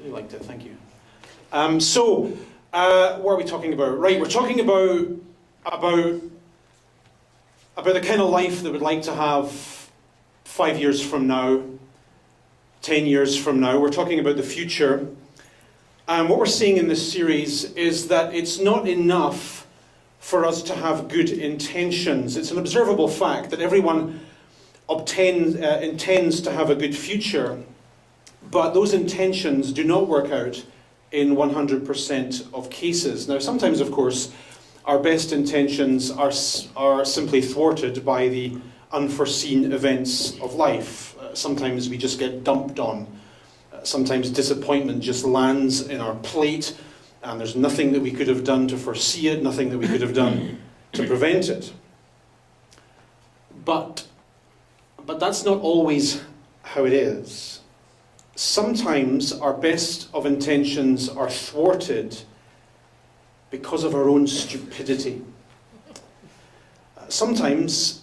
Really liked it, thank you. What are we talking about? Right, we're talking about the kind of life that we'd like to have 5 years from now, 10 years from now. We're talking about the future. And what we're seeing in this series is that it's not enough for us to have good intentions. It's an observable fact that everyone intends to have a good future, but those intentions do not work out in 100% of cases. Now, sometimes, of course, our best intentions are simply thwarted by the unforeseen events of life. Sometimes we just get dumped on. Sometimes disappointment just lands in our plate, and there's nothing that we could have done to foresee it, nothing that we could have done to prevent it. But that's not always how it is. Sometimes our best of intentions are thwarted because of our own stupidity. Sometimes,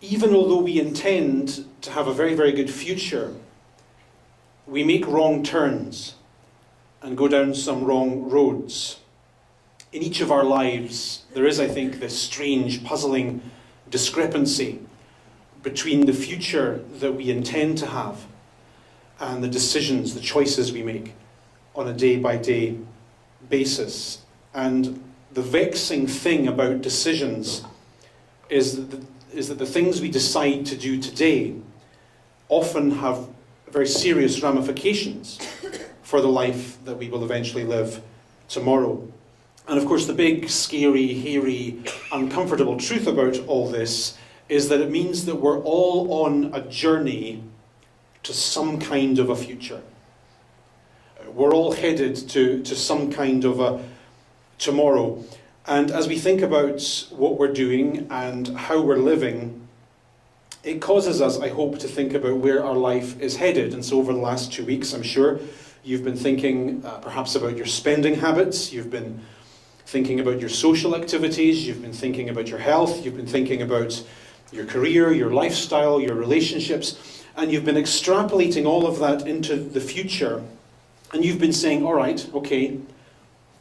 even although we intend to have a very, very good future, we make wrong turns and go down some wrong roads. In each of our lives, there is, I think, this strange, puzzling discrepancy between the future that we intend to have and the decisions, the choices we make on a day-by-day basis. And the vexing thing about decisions is that the things we decide to do today often have very serious ramifications for the life that we will eventually live tomorrow. And of course, the big, scary, hairy, uncomfortable truth about all this is that it means that we're all on a journey to some kind of a future. We're all headed to some kind of a tomorrow. And as we think about what we're doing and how we're living, it causes us, I hope, to think about where our life is headed. And so over the last 2 weeks, I'm sure, you've been thinking perhaps about your spending habits, you've been thinking about your social activities, you've been thinking about your health, you've been thinking about your career, your lifestyle, your relationships, and you've been extrapolating all of that into the future. And you've been saying, all right, okay,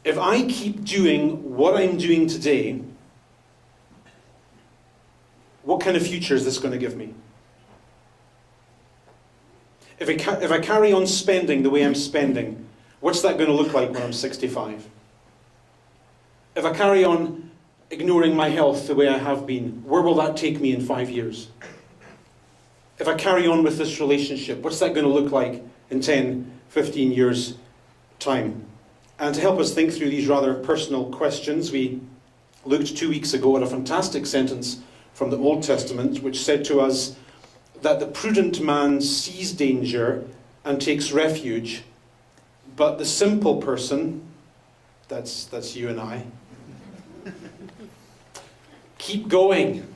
if I keep doing what I'm doing today, what kind of future is this going to give me? If I carry on spending the way I'm spending, what's that going to look like when I'm 65? If I carry on ignoring my health the way I have been, where will that take me in 5 years? If I carry on with this relationship, what's that going to look like in 10, 15 years' time? And to help us think through these rather personal questions, we looked 2 weeks ago at a fantastic sentence from the Old Testament, which said to us that the prudent man sees danger and takes refuge, but the simple person, that's you and I, keep going.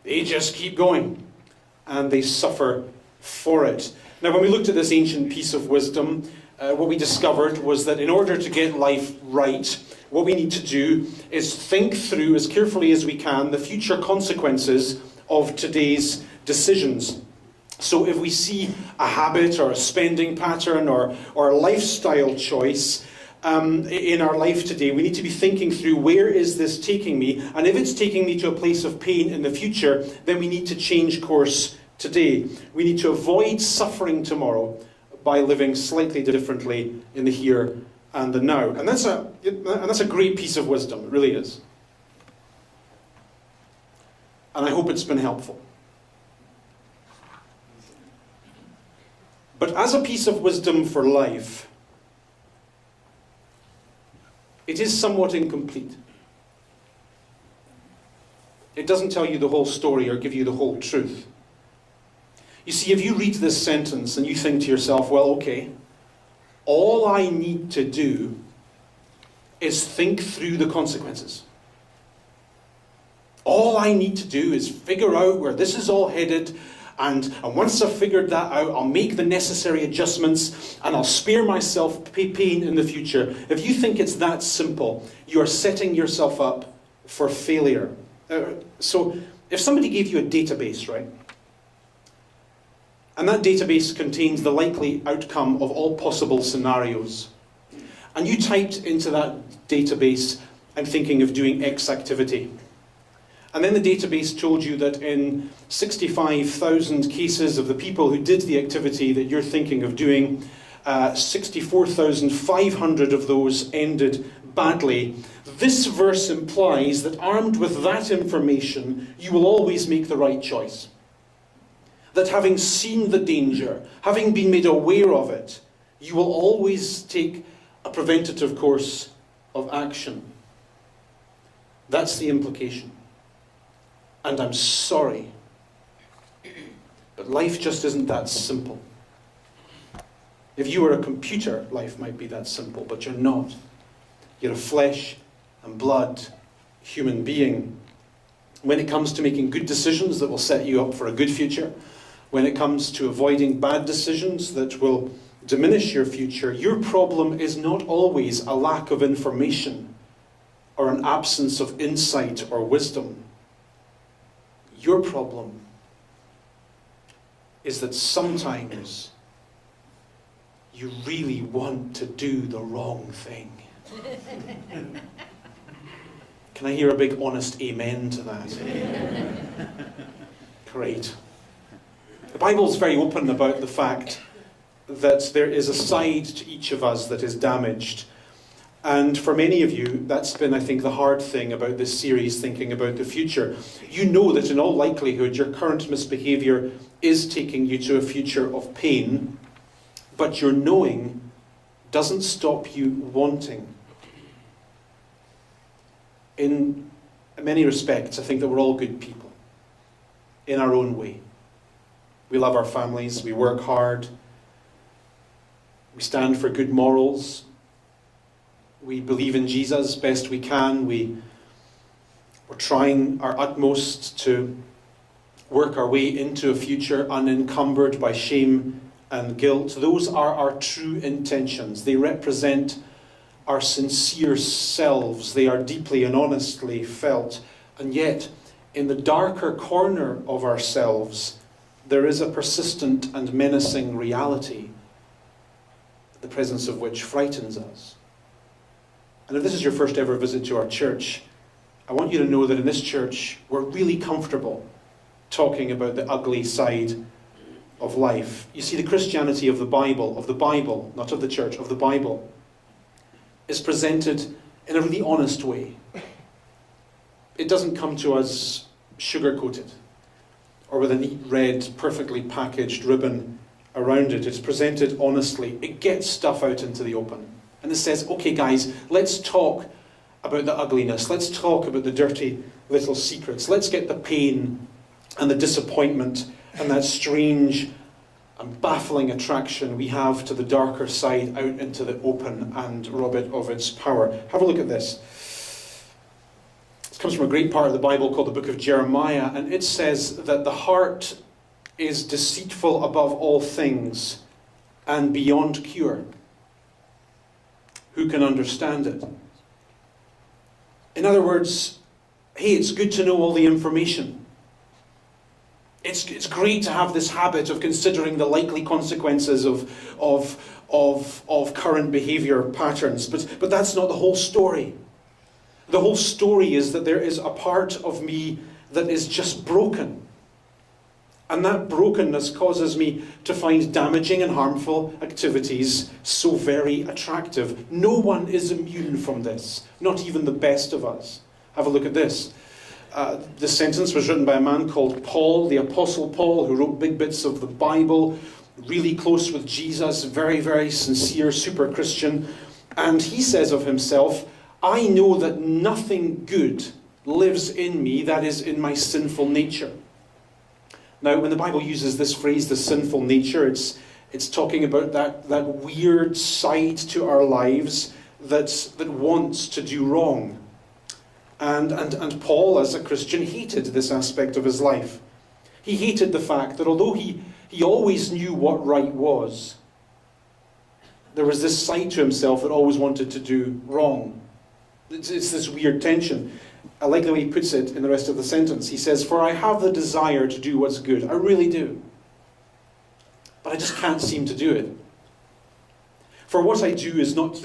They just keep going, and they suffer for it. Now, when we looked at this ancient piece of wisdom, what we discovered was that in order to get life right, what we need to do is think through as carefully as we can the future consequences of today's decisions. So if we see a habit or a spending pattern or a lifestyle choice in our life today, we need to be thinking through, where is this taking me? And if it's taking me to a place of pain in the future, then we need to change course today. We need to avoid suffering tomorrow by living slightly differently in the here and the now. And that's a great piece of wisdom, it really is. And I hope it's been helpful. But as a piece of wisdom for life, it is somewhat incomplete. It doesn't tell you the whole story or give you the whole truth. You see, if you read this sentence and you think to yourself, well, okay, all I need to do is think through the consequences. All I need to do is figure out where this is all headed, and once I've figured that out, I'll make the necessary adjustments and I'll spare myself pain in the future. If you think it's that simple, you are setting yourself up for failure. So if somebody gave you a database, right? And that database contains the likely outcome of all possible scenarios. And you typed into that database, I'm thinking of doing X activity. And then the database told you that in 65,000 cases of the people who did the activity that you're thinking of doing, 64,500 of those ended badly. This verse implies that armed with that information, you will always make the right choice. That having seen the danger, having been made aware of it, you will always take a preventative course of action. That's the implication. And I'm sorry, but life just isn't that simple. If you were a computer, life might be that simple, but you're not. You're a flesh and blood human being. When it comes to making good decisions that will set you up for a good future, when it comes to avoiding bad decisions that will diminish your future, your problem is not always a lack of information or an absence of insight or wisdom. Your problem is that sometimes you really want to do the wrong thing. Can I hear a big honest amen to that? Great. The Bible's very open about the fact that there is a side to each of us that is damaged. And for many of you, that's been, I think, the hard thing about this series, thinking about the future. You know that in all likelihood, your current misbehaviour is taking you to a future of pain, but your knowing doesn't stop you wanting. In many respects, I think that we're all good people, in our own way. We love our families, we work hard, we stand for good morals, we believe in Jesus best we can, we're trying our utmost to work our way into a future unencumbered by shame and guilt. Those are our true intentions. They represent our sincere selves. They are deeply and honestly felt. And yet, in the darker corner of ourselves, there is a persistent and menacing reality, the presence of which frightens us. And if this is your first ever visit to our church, I want you to know that in this church, we're really comfortable talking about the ugly side of life. You see, the Christianity of the Bible, not of the church, of the Bible, is presented in a really honest way. It doesn't come to us sugar-coated or with a neat red, perfectly packaged ribbon around it. It's presented honestly. It gets stuff out into the open. And it says, okay guys, let's talk about the ugliness. Let's talk about the dirty little secrets. Let's get the pain and the disappointment and that strange and baffling attraction we have to the darker side out into the open and rob it of its power. Have a look at this. This comes from a great part of the Bible called the book of Jeremiah, and it says that the heart is deceitful above all things and beyond cure. Who can understand it? In other words, hey, it's good to know all the information. It's great to have this habit of considering the likely consequences of current behaviour patterns, but that's not the whole story. The whole story is that there is a part of me that is just broken. And that brokenness causes me to find damaging and harmful activities so very attractive. No one is immune from this, not even the best of us. Have a look at this. This sentence was written by a man called Paul, the Apostle Paul, who wrote big bits of the Bible, really close with Jesus, very, very sincere, super Christian. And he says of himself, I know that nothing good lives in me, that is, in my sinful nature. Now, when the Bible uses this phrase, the sinful nature, it's talking about that weird side to our lives that wants to do wrong. And Paul, as a Christian, hated this aspect of his life. He hated the fact that although he always knew what right was, there was this side to himself that always wanted to do wrong. It's this weird tension. I like the way he puts it in the rest of the sentence. He says, for I have the desire to do what's good. I really do. but I just can't seem to do it. For what I do is not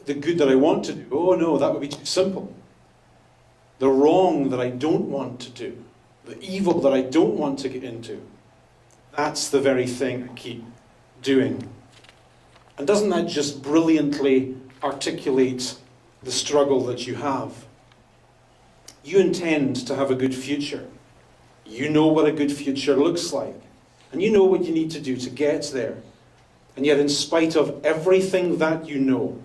the good that I want to do. Oh no, that would be too simple. The wrong that I don't want to do, the evil that I don't want to get into, that's the very thing I keep doing. And doesn't that just brilliantly articulate the struggle that you have? You intend to have a good future. You know what a good future looks like. And you know what you need to do to get there. And yet, in spite of everything that you know,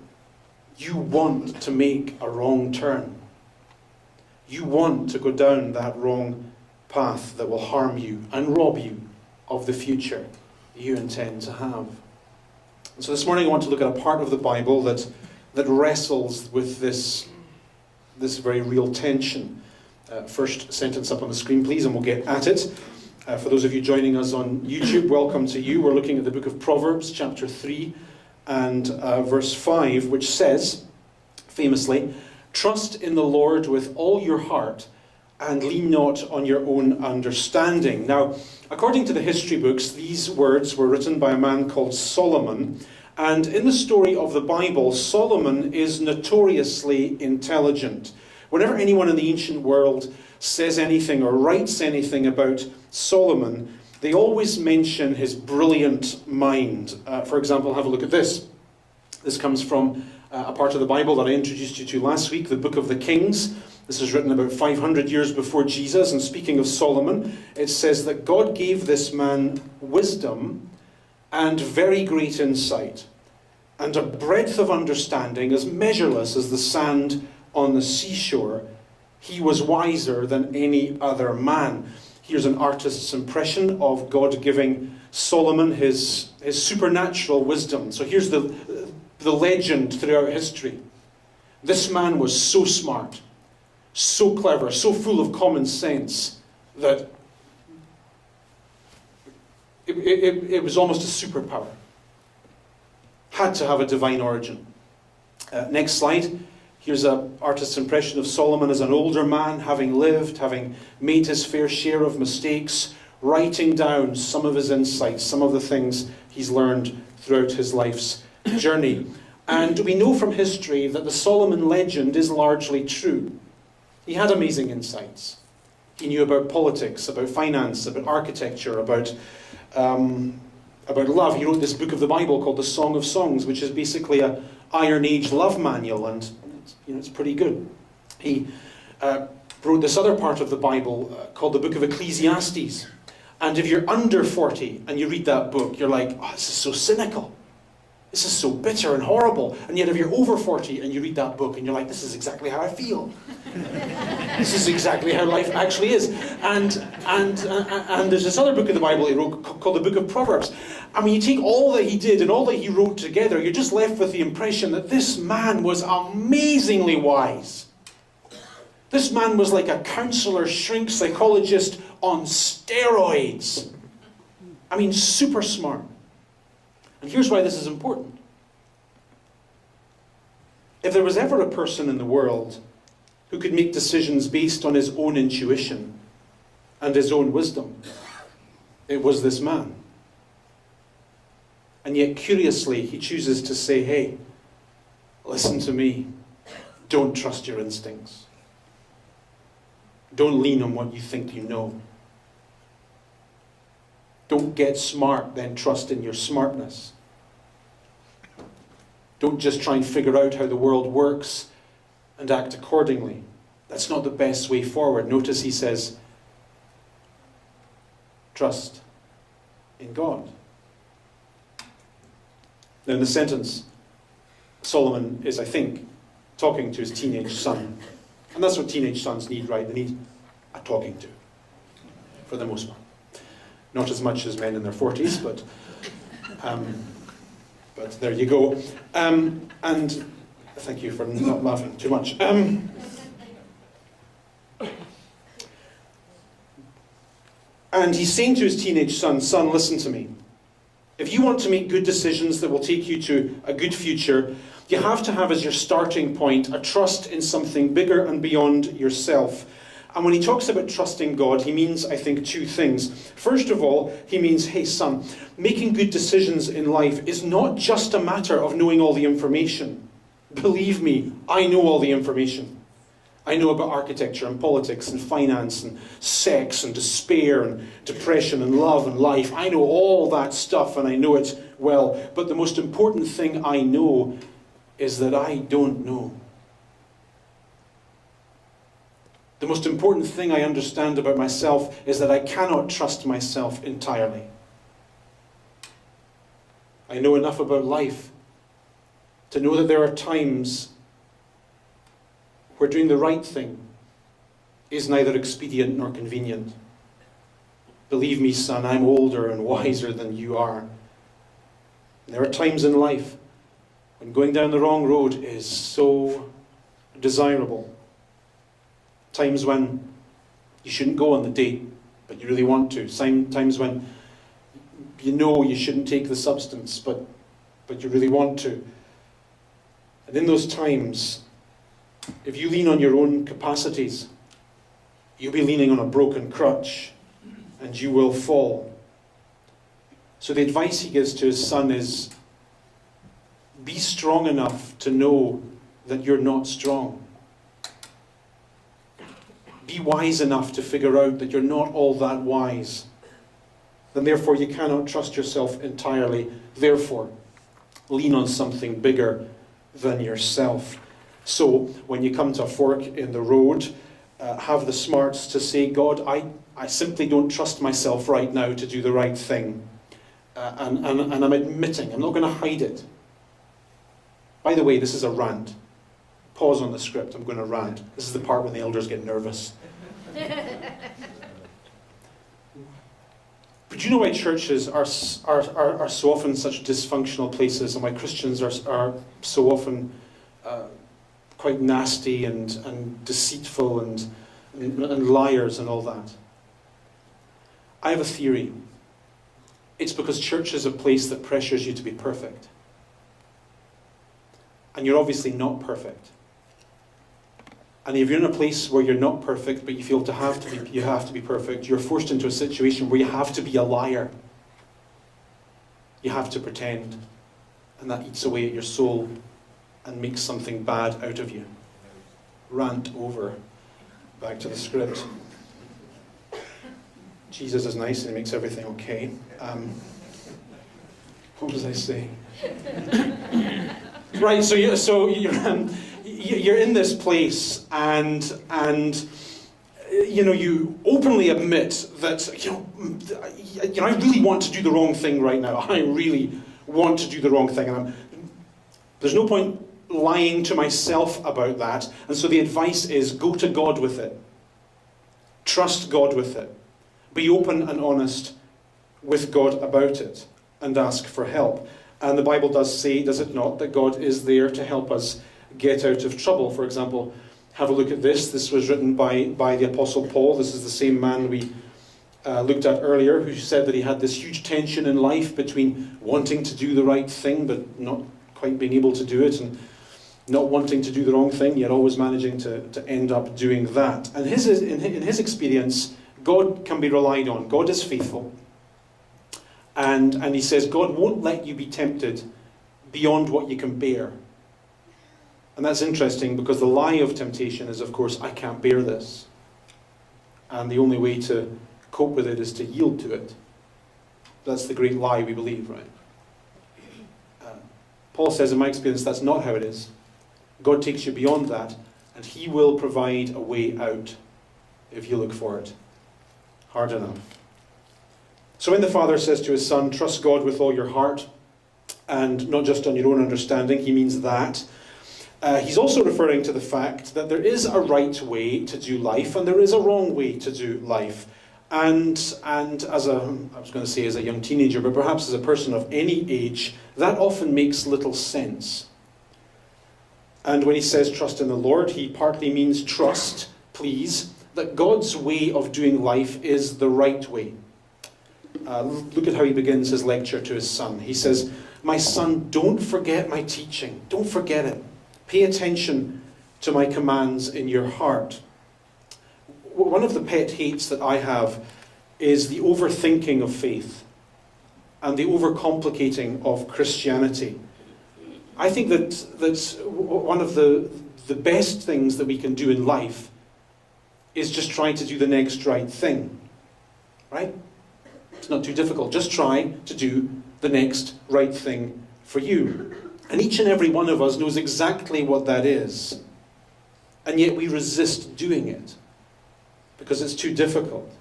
you want to make a wrong turn. You want to go down that wrong path that will harm you and rob you of the future you intend to have. And so this morning I want to look at a part of the Bible that wrestles with this very real tension. First sentence up on the screen, please, and we'll get at it. For those of you joining us on YouTube, welcome to you. We're looking at the book of Proverbs, chapter 3 and verse 5, which says, famously, "Trust in the Lord with all your heart and lean not on your own understanding." Now, according to the history books, these words were written by a man called Solomon. And in the story of the Bible, Solomon is notoriously intelligent. Whenever anyone in the ancient world says anything or writes anything about Solomon, they always mention his brilliant mind. For example, have a look at this. This comes from a part of the Bible that I introduced you to last week, the Book of the Kings. This is written about 500 years before Jesus, and speaking of Solomon, it says that God gave this man wisdom and very great insight, and a breadth of understanding as measureless as the sand on the seashore. He was wiser than any other man. Here's an artist's impression of God giving Solomon his supernatural wisdom. So here's the legend throughout history. This man was so smart, so clever, so full of common sense that it was almost a superpower. Had to have a divine origin. Next slide. Here's an artist's impression of Solomon as an older man, having lived, having made his fair share of mistakes, writing down some of his insights, some of the things he's learned throughout his life's journey. And we know from history that the Solomon legend is largely true. He had amazing insights. He knew about politics, about finance, about architecture, about love. He wrote this book of the Bible called the Song of Songs, which is basically an Iron Age love manual, and it's pretty good. He wrote this other part of the Bible called the book of Ecclesiastes. And if you're under 40 and you read that book, you're like, oh, this is so cynical. This is so bitter and horrible. And yet if you're over 40 and you read that book and you're like, this is exactly how I feel. This is exactly how life actually is. And there's this other book in the Bible he wrote called the Book of Proverbs. I mean, you take all that he did and all that he wrote together, you're just left with the impression that this man was amazingly wise. This man was like a counselor, shrink psychologist on steroids. I mean, super smart. And here's why this is important. If there was ever a person in the world who could make decisions based on his own intuition and his own wisdom, it was this man. And yet, curiously, he chooses to say, hey, listen to me. Don't trust your instincts. Don't lean on what you think you know. Don't get smart, then trust in your smartness. Don't just try and figure out how the world works and act accordingly. That's not the best way forward. Notice he says, trust in God. Now in the sentence, Solomon is, I think, talking to his teenage son. And that's what teenage sons need, right? They need a talking to, for the most part. Not as much as men in their 40s, but there you go. And thank you for not laughing too much. And he's saying to his teenage son, son, listen to me. If you want to make good decisions that will take you to a good future, you have to have as your starting point a trust in something bigger and beyond yourself. And when he talks about trusting God, he means, I think, two things. First of all, he means, hey son, making good decisions in life is not just a matter of knowing all the information. Believe me, I know all the information. I know about architecture and politics and finance and sex and despair and depression and love and life. I know all that stuff and I know it well. But the most important thing I know is that I don't know. The most important thing I understand about myself is that I cannot trust myself entirely. I know enough about life to know that there are times where doing the right thing is neither expedient nor convenient. Believe me, son, I'm older and wiser than you are. There are times in life when going down the wrong road is so desirable. Times when you shouldn't go on the date, but you really want to. Times when you know you shouldn't take the substance, but you really want to. And in those times, if you lean on your own capacities, you'll be leaning on a broken crutch, and you will fall. So the advice he gives to his son is, be strong enough to know that you're not strong. Be wise enough to figure out that you're not all that wise. And therefore you cannot trust yourself entirely. Therefore, lean on something bigger than yourself. So, when you come to a fork in the road, have the smarts to say, God, I simply don't trust myself right now to do the right thing. And I'm admitting, I'm not going to hide it. By the way, this is a rant. Pause on the script, I'm going to rant. This is the part when the elders get nervous. But you know why churches are so often such dysfunctional places, and why Christians are so often quite nasty and deceitful and liars and all that? I have a theory. It's because church is a place that pressures you to be perfect. And you're obviously not perfect. And if you're in a place where you're not perfect, but you feel you have to be perfect, you're forced into a situation where you have to be a liar. You have to pretend. And that eats away at your soul and makes something bad out of you. Rant over. Back to the script. Jesus is nice and he makes everything okay. What was I saying? Right, so you're in this place, and you openly admit that I really want to do the wrong thing right now. I really want to do the wrong thing, and there's no point lying to myself about that. And so the advice is, go to God with it. Trust God with it. Be open and honest with God about it, and ask for help. And the Bible does say, does it not, that God is there to help us get out of trouble. For example, have a look at this. This was written by the Apostle Paul. This is the same man we looked at earlier, who said that he had this huge tension in life between wanting to do the right thing, but not quite being able to do it, and not wanting to do the wrong thing, yet always managing to end up doing that. And in his experience, God can be relied on. God is faithful. And he says, God won't let you be tempted beyond what you can bear. And that's interesting, because the lie of temptation is, of course, I can't bear this. And the only way to cope with it is to yield to it. That's the great lie we believe, right? Paul says, in my experience, that's not how it is. God takes you beyond that, and he will provide a way out if you look for it hard enough. So when the father says to his son, trust God with all your heart, and not just on your own understanding, he means that. He's also referring to the fact that there is a right way to do life, and there is a wrong way to do life. And as I was going to say as a young teenager, but perhaps as a person of any age, that often makes little sense. And when he says trust in the Lord, he partly means trust, please, that God's way of doing life is the right way. Look at how he begins his lecture to his son. He says, my son, don't forget my teaching. Don't forget it. Pay attention to my commands in your heart. one of the pet hates that I have is the overthinking of faith and the overcomplicating of Christianity. I think that one of the best things that we can do in life is just try to do the next right thing. Right? It's not too difficult. Just try to do the next right thing for you. And each and every one of us knows exactly what that is. And yet we resist doing it because it's too difficult.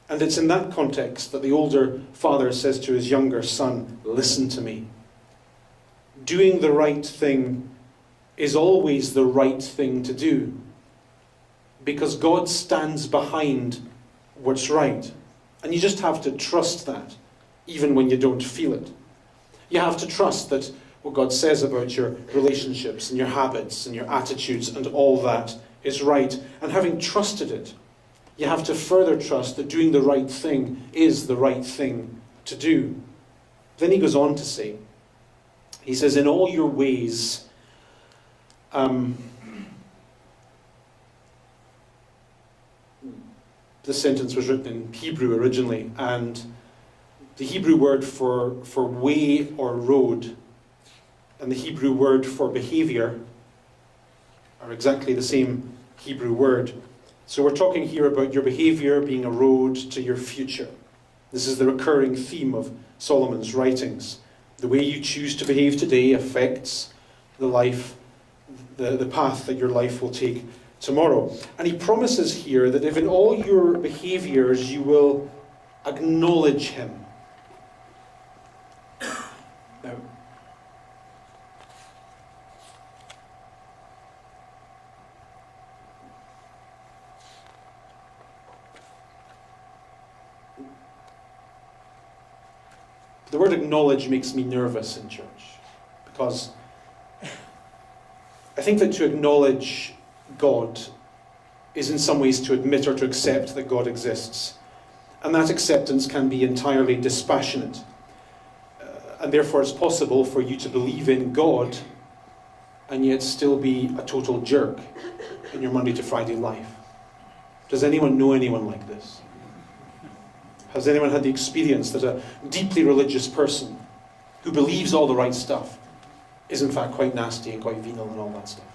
And it's in that context that the older father says to his younger son, listen to me. Doing the right thing is always the right thing to do, because God stands behind what's right. And you just have to trust that, even when you don't feel it. You have to trust that what God says about your relationships and your habits and your attitudes and all that is right. And having trusted it, you have to further trust that doing the right thing is the right thing to do. Then he goes on to say, he says, in all your ways, this sentence was written in Hebrew originally, and the Hebrew word for way or road and the Hebrew word for behavior are exactly the same Hebrew word. So we're talking here about your behavior being a road to your future. This is the recurring theme of Solomon's writings. The way you choose to behave today affects the path that your life will take tomorrow. And he promises here that if in all your behaviors you will acknowledge him. Now, the word acknowledge makes me nervous in church, because I think that to acknowledge God is in some ways to admit or to accept that God exists. And that acceptance can be entirely dispassionate. And therefore it's possible for you to believe in God and yet still be a total jerk in your Monday to Friday life. Does anyone know anyone like this? Has anyone had the experience that a deeply religious person who believes all the right stuff is in fact quite nasty and quite venal and all that stuff?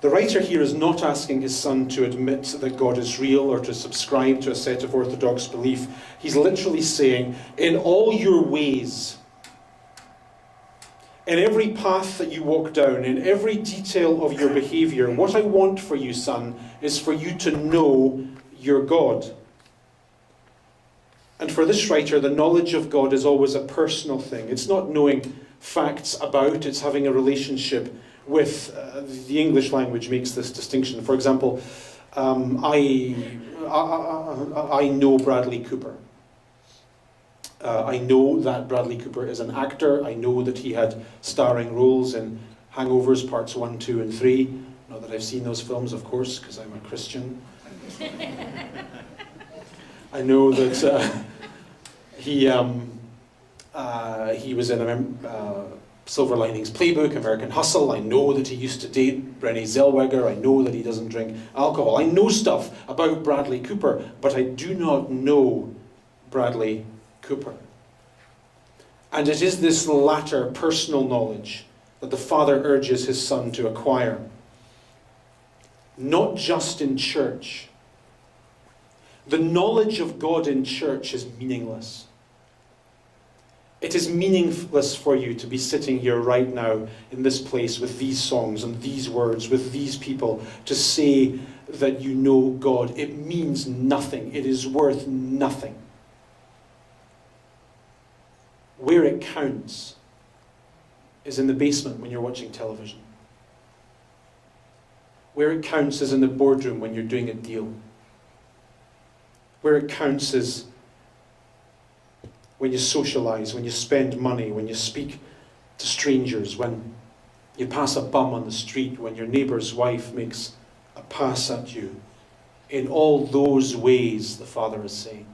The writer here is not asking his son to admit that God is real or to subscribe to a set of orthodox belief. He's literally saying, in all your ways, in every path that you walk down, in every detail of your behavior, what I want for you, son, is for you to know your God. And for this writer, the knowledge of God is always a personal thing. It's not knowing facts about, it's having a relationship with. The English language makes this distinction. For example, I know Bradley Cooper. I know that Bradley Cooper is an actor. I know that he had starring roles in Hangovers Parts 1, 2 and 3. Not that I've seen those films, of course, because I'm a Christian. I know that he was in Silver Linings Playbook, American Hustle. I know that he used to date Renee Zellweger. I know that he doesn't drink alcohol. I know stuff about Bradley Cooper, but I do not know Bradley Cooper. And it is this latter personal knowledge that the father urges his son to acquire. Not just in church. The knowledge of God in church is meaningless. It is meaningless for you to be sitting here right now in this place with these songs and these words, with these people, to say that you know God. It means nothing. It is worth nothing. Where it counts is in the basement when you're watching television. Where it counts is in the boardroom when you're doing a deal. Where it counts is when you socialise, when you spend money, when you speak to strangers, when you pass a bum on the street, when your neighbour's wife makes a pass at you. In all those ways, the Father is saying.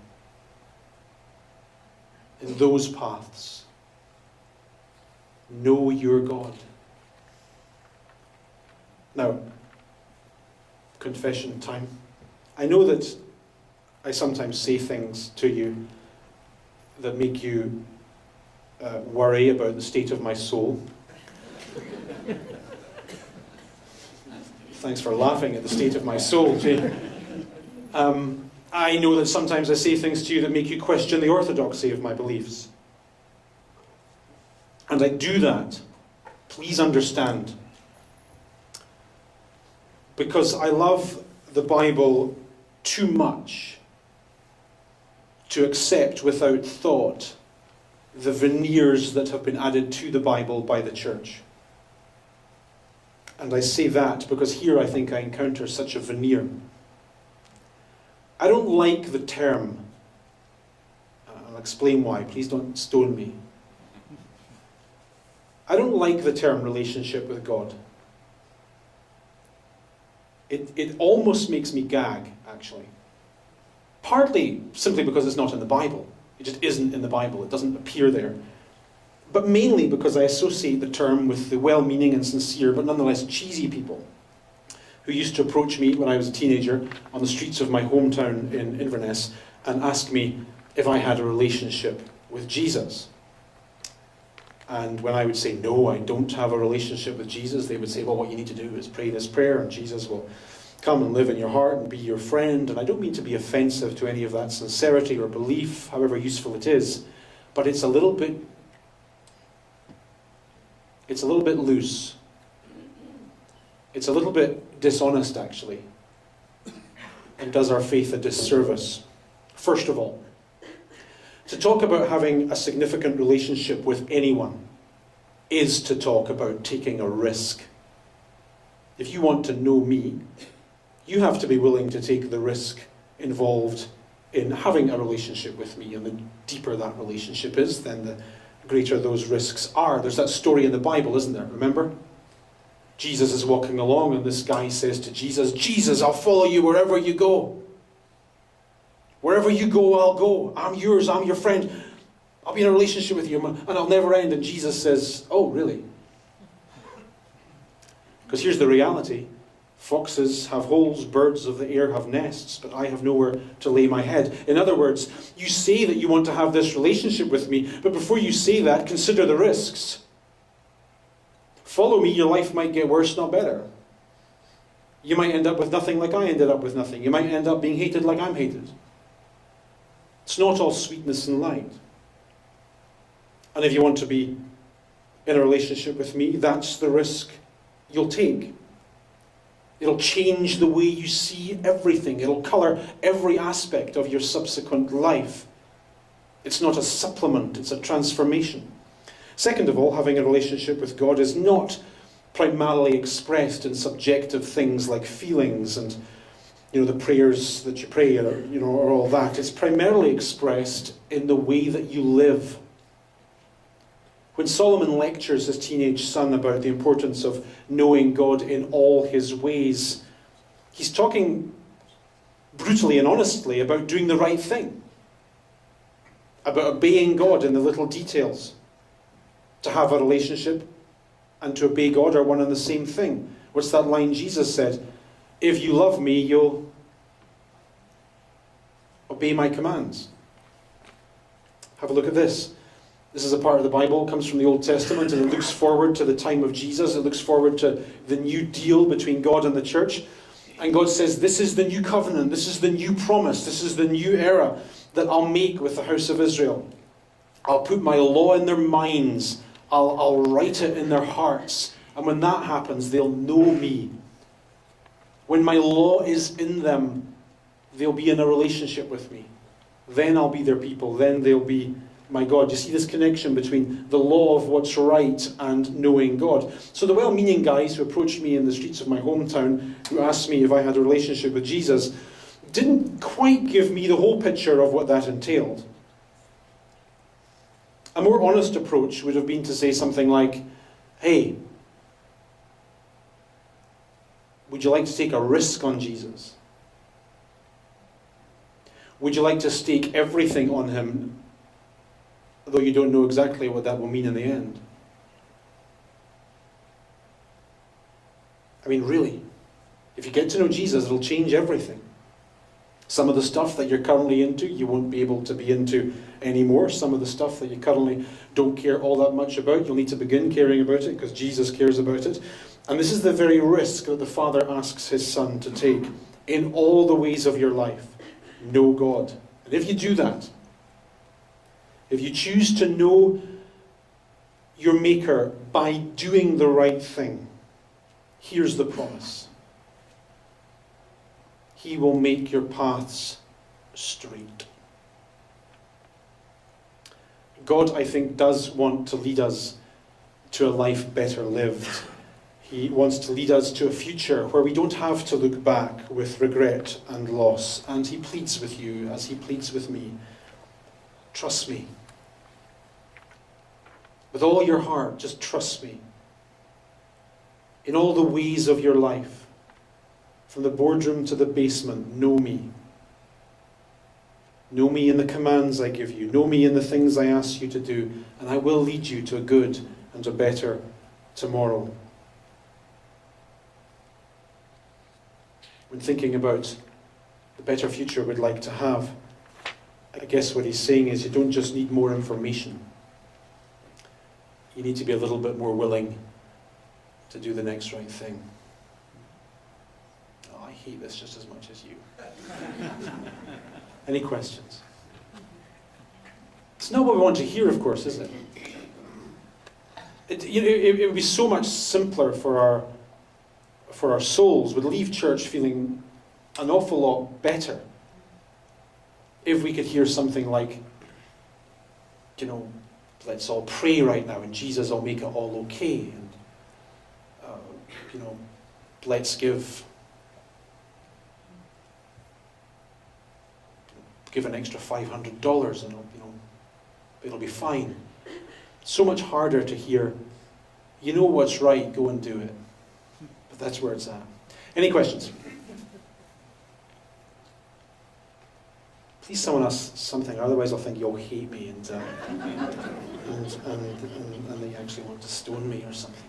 In those paths. Know your God. Now, confession time. I know that I sometimes say things to you that make you worry about the state of my soul. Thanks for laughing at the state of my soul, Jane. I know that sometimes I say things to you that make you question the orthodoxy of my beliefs. And I do that, please understand, because I love the Bible too much to accept without thought the veneers that have been added to the Bible by the church. And I say that because here I think I encounter such a veneer. I don't like the term, I'll explain why, please don't stone me. I don't like the term relationship with God. It almost makes me gag, actually. Partly simply because it's not in the Bible. It just isn't in the Bible. It doesn't appear there. But mainly because I associate the term with the well-meaning and sincere, but nonetheless cheesy people who used to approach me when I was a teenager on the streets of my hometown in Inverness and ask me if I had a relationship with Jesus. And when I would say, no, I don't have a relationship with Jesus, they would say, well, what you need to do is pray this prayer and Jesus will come and live in your heart and be your friend. And I don't mean to be offensive to any of that sincerity or belief, however useful it is, but it's a little bit loose. It's a little bit dishonest, actually, and does our faith a disservice. First of all, to talk about having a significant relationship with anyone is to talk about taking a risk. If you want to know me, you have to be willing to take the risk involved in having a relationship with me, and the deeper that relationship is, then the greater those risks are. There's that story in the Bible, isn't there? Remember? Jesus is walking along and this guy says to Jesus, Jesus, I'll follow you wherever you go. Wherever you go, I'll go. I'm yours, I'm your friend. I'll be in a relationship with you and I'll never end. And Jesus says, oh, really? Because here's the reality. Foxes have holes, birds of the air have nests, but I have nowhere to lay my head. In other words, you say that you want to have this relationship with me, but before you say that, consider the risks. Follow me, your life might get worse, not better. You might end up with nothing like I ended up with nothing. You might end up being hated like I'm hated. It's not all sweetness and light. And if you want to be in a relationship with me, that's the risk you'll take. It'll change the way you see everything. It'll colour every aspect of your subsequent life. It's not a supplement, it's a transformation. Second of all, having a relationship with God is not primarily expressed in subjective things like feelings and the prayers that you pray or all that. It's primarily expressed in the way that you live. When Solomon lectures his teenage son about the importance of knowing God in all his ways, he's talking brutally and honestly about doing the right thing, about obeying God in the little details. To have a relationship and to obey God are one and the same thing. What's that line Jesus said? If you love me, you'll obey my commands. Have a look at this. This is a part of the Bible, it comes from the Old Testament, and it looks forward to the time of Jesus. It looks forward to the new deal between God and the church. And God says, this is the new covenant, this is the new promise, this is the new era that I'll make with the house of Israel. I'll put my law in their minds. I'll write it in their hearts. And when that happens, they'll know me. When my law is in them, they'll be in a relationship with me. Then I'll be their people. Then they'll be my God. You see this connection between the law of what's right and knowing God. So the well-meaning guys who approached me in the streets of my hometown, who asked me if I had a relationship with Jesus, didn't quite give me the whole picture of what that entailed. A more honest approach would have been to say something like, hey, would you like to take a risk on Jesus? Would you like to stake everything on him, though you don't know exactly what that will mean in the end? I mean, really. If you get to know Jesus, it'll change everything. Some of the stuff that you're currently into, you won't be able to be into anymore. Some of the stuff that you currently don't care all that much about, you'll need to begin caring about it because Jesus cares about it. And this is the very risk that the Father asks his Son to take in all the ways of your life. Know God. And if you do that, if you choose to know your Maker by doing the right thing, here's the promise. He will make your paths straight. God, I think, does want to lead us to a life better lived. He wants to lead us to a future where we don't have to look back with regret and loss. And he pleads with you, as he pleads with me, trust me. With all your heart, just trust me. In all the ways of your life, from the boardroom to the basement, know me. Know me in the commands I give you. Know me in the things I ask you to do. And I will lead you to a good and a better tomorrow. When thinking about the better future we'd like to have, I guess what he's saying is you don't just need more information. You need to be a little bit more willing to do the next right thing. Oh, I hate this just as much as you. Any questions? It's not what we want to hear, of course, is it? It would be so much simpler for our souls. We'd leave church feeling an awful lot better if we could hear something like, let's all pray right now and Jesus will make it all okay. And, let's give an extra $500 and it'll be fine. So much harder to hear, you know what's right, go and do it. But that's where it's at. Any questions? Please someone ask something, otherwise I'll think you all hate me and they actually want to stone me or something.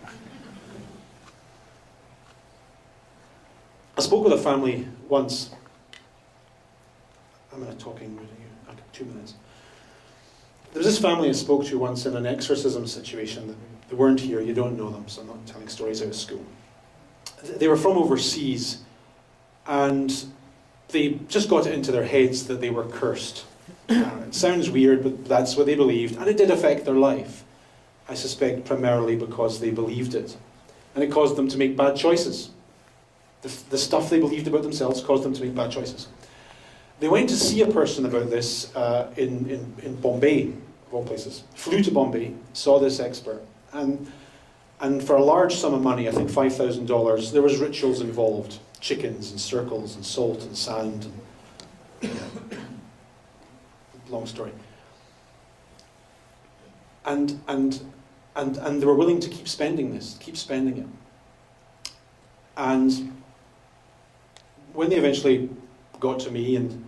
I spoke with a family once. I'm in a talking mood here. 2 minutes. There was this family I spoke to once in an exorcism situation. They weren't here, you don't know them, so I'm not telling stories out of school. They were from overseas, and they just got it into their heads that they were cursed. It sounds weird, but that's what they believed, and it did affect their life. I suspect primarily because they believed it. And it caused them to make bad choices. The stuff they believed about themselves caused them to make bad choices. They went to see a person about this in Bombay, of all places. Flew to Bombay, saw this expert, and for a large sum of money, I think $5,000, there was rituals involved. Chickens and circles and salt and sand. Long story. And they were willing to keep spending it. And when they eventually got to me and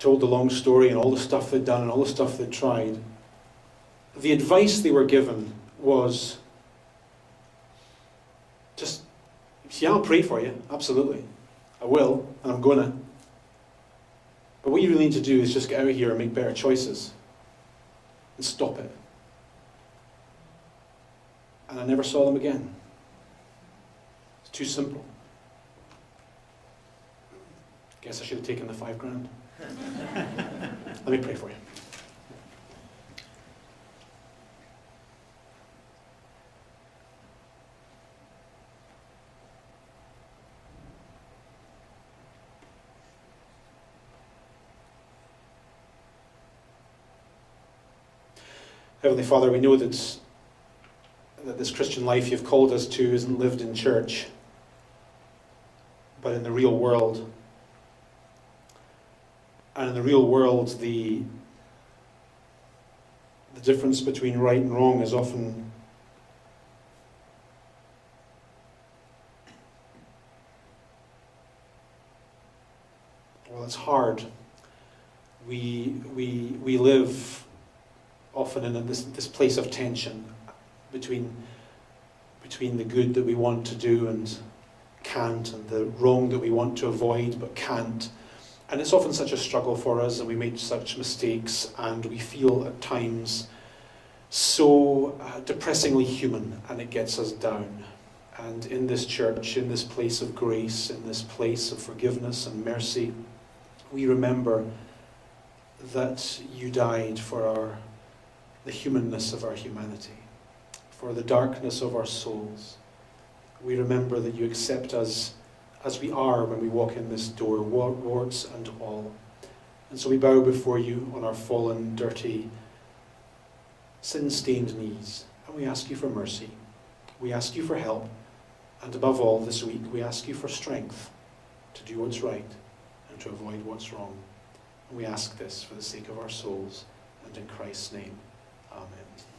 told the long story and all the stuff they'd done and all the stuff they'd tried, the advice they were given was just, yeah, I'll pray for you, absolutely. I will, and I'm gonna. But what you really need to do is just get out of here and make better choices. And stop it. And I never saw them again. It's too simple. Guess I should have taken the $5,000. Let me pray for you. Heavenly Father, we know that this Christian life you've called us to isn't lived in church, but in the real world. And in the real world, the difference between right and wrong is often it's hard. We live often in this place of tension between the good that we want to do and can't, and the wrong that we want to avoid but can't. And it's often such a struggle for us, and we make such mistakes, and we feel at times so depressingly human, and it gets us down. And in this church, in this place of grace, in this place of forgiveness and mercy, we remember that you died for the humanness of our humanity, for the darkness of our souls. We remember that you accept us as we are when we walk in this door, warts and all. And so we bow before you on our fallen, dirty, sin-stained knees, and we ask you for mercy. We ask you for help, and above all this week we ask you for strength to do what's right and to avoid what's wrong. And we ask this for the sake of our souls, and in Christ's name. Amen.